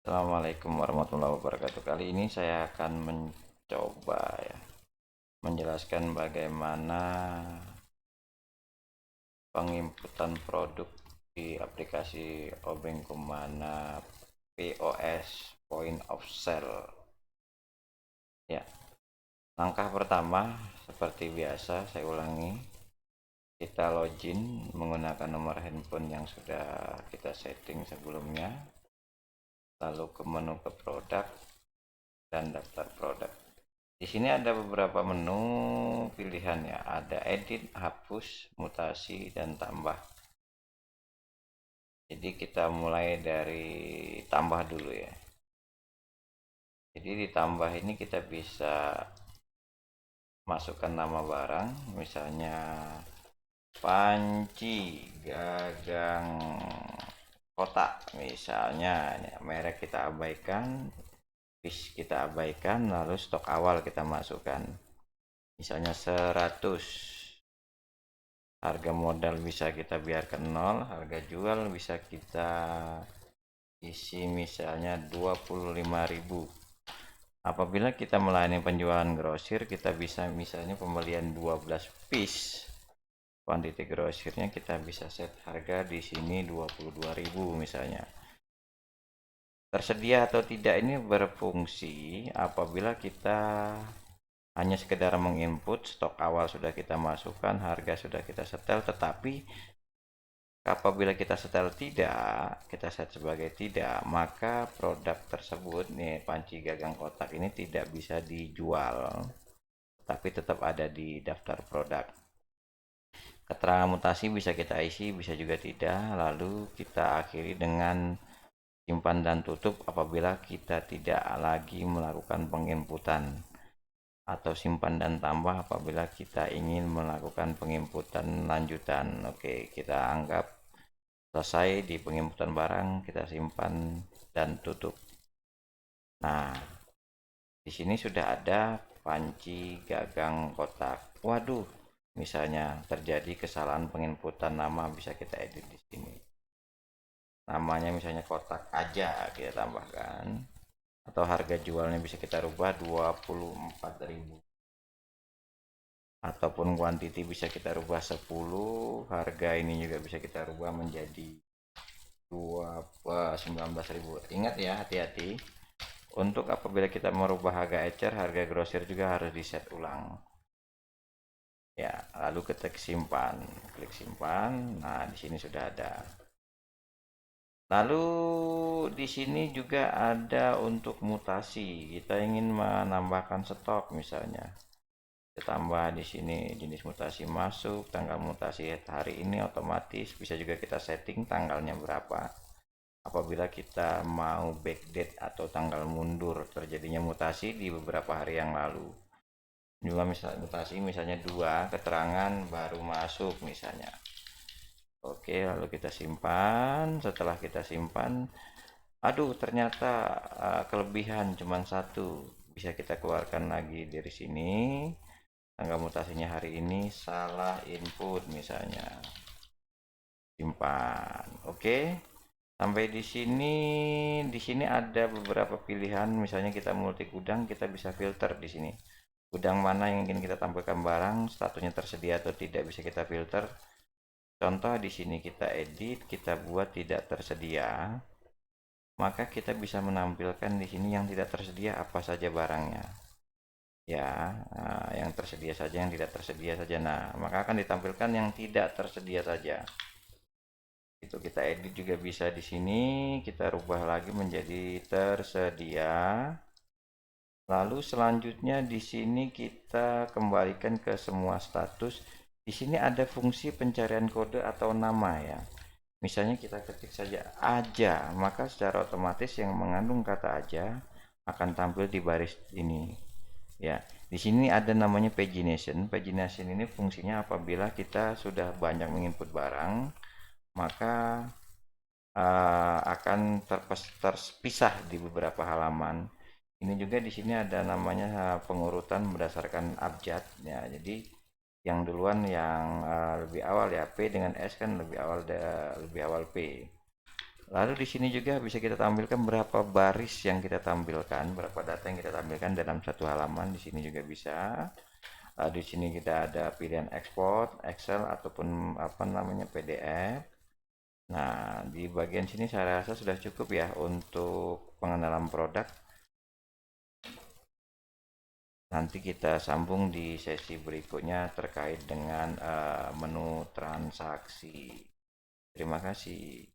Assalamualaikum warahmatullahi wabarakatuh. Kali ini saya akan mencoba menjelaskan bagaimana penginputan produk di aplikasi Obeng Kumana POS Point of Sale. Ya, langkah pertama seperti biasa saya ulangi, kita login menggunakan nomor handphone yang sudah kita setting sebelumnya, lalu ke menu ke produk dan daftar produk. Di sini ada beberapa menu pilihan ya, ada edit, hapus, mutasi, dan tambah. Jadi kita mulai dari tambah dulu ya. Jadi ditambah ini kita bisa masukkan nama barang, misalnya panci gagang kotak misalnya, merek kita abaikan, piece kita abaikan, lalu stok awal kita masukkan. Misalnya 100. Harga modal bisa kita biarkan 0, harga jual bisa kita isi misalnya 25.000. Apabila kita melayani penjualan grosir, kita bisa misalnya pembelian 12 piece. Kuantiti grosirnya kita bisa set harga di sini 22.000 misalnya. Tersedia atau tidak ini berfungsi apabila kita hanya sekedar menginput, stok awal sudah kita masukkan, harga sudah kita setel, tetapi apabila kita setel tidak, kita set sebagai tidak, maka produk tersebut nih, panci gagang kotak ini tidak bisa dijual, tapi tetap ada di daftar produk. Keterangan mutasi bisa kita isi, bisa juga tidak. Lalu kita akhiri dengan simpan dan tutup apabila kita tidak lagi melakukan penginputan, atau simpan dan tambah apabila kita ingin melakukan penginputan lanjutan. Oke, kita anggap selesai di penginputan barang, kita simpan dan tutup. Nah, di sini sudah ada panci gagang kotak. Waduh, misalnya terjadi kesalahan penginputan nama, bisa kita edit di sini. Namanya misalnya kotak aja kita tambahkan, atau harga jualnya bisa kita rubah 24.000. Ataupun kuantiti bisa kita rubah 10, harga ini juga bisa kita rubah menjadi 19.000. Ingat ya, hati-hati untuk apabila kita merubah harga ecer, harga grosir juga harus di set ulang ya. Lalu ketik simpan, klik simpan. Nah, di sini sudah ada. Lalu di sini juga ada untuk mutasi, kita ingin menambahkan stok misalnya, kita tambah di sini jenis mutasi masuk, tanggal mutasi hari ini otomatis, bisa juga kita setting tanggalnya berapa apabila kita mau backdate atau tanggal mundur terjadinya mutasi di beberapa hari yang lalu. Juga misalnya mutasi misalnya 2 keterangan baru masuk misalnya. Oke, lalu kita simpan. Setelah kita simpan, aduh ternyata kelebihan cuma 1, bisa kita keluarkan lagi dari sini. Tanggal mutasinya hari ini salah input misalnya, simpan. Oke, sampai di sini ada beberapa pilihan, misalnya kita multi gudang, kita bisa filter di sini. Gudang mana yang ingin kita tampilkan barang, statusnya tersedia atau tidak, bisa kita filter. Contoh di sini kita edit, kita buat tidak tersedia, maka kita bisa menampilkan di sini yang tidak tersedia apa saja barangnya. Ya, yang tersedia saja, yang tidak tersedia saja. Nah, maka akan ditampilkan yang tidak tersedia saja. Itu kita edit juga bisa di sini, kita rubah lagi menjadi tersedia. Lalu selanjutnya di sini kita kembalikan ke semua status. Di sini ada fungsi pencarian kode atau nama ya. Misalnya kita ketik saja aja, maka secara otomatis yang mengandung kata aja akan tampil di baris ini. Ya, di sini ada namanya pagination. Pagination ini fungsinya apabila kita sudah banyak menginput barang, maka akan terpisah di beberapa halaman. Ini juga di sini ada namanya pengurutan berdasarkan abjad ya. Jadi yang duluan yang lebih awal ya, P dengan S kan lebih awal P. Lalu di sini juga bisa kita tampilkan berapa baris yang kita tampilkan, berapa data yang kita tampilkan dalam satu halaman. Di sini juga bisa. Di sini kita ada pilihan export, Excel ataupun apa namanya PDF. Nah, di bagian sini saya rasa sudah cukup ya untuk pengenalan produk. Nanti kita sambung di sesi berikutnya terkait dengan menu transaksi. Terima kasih.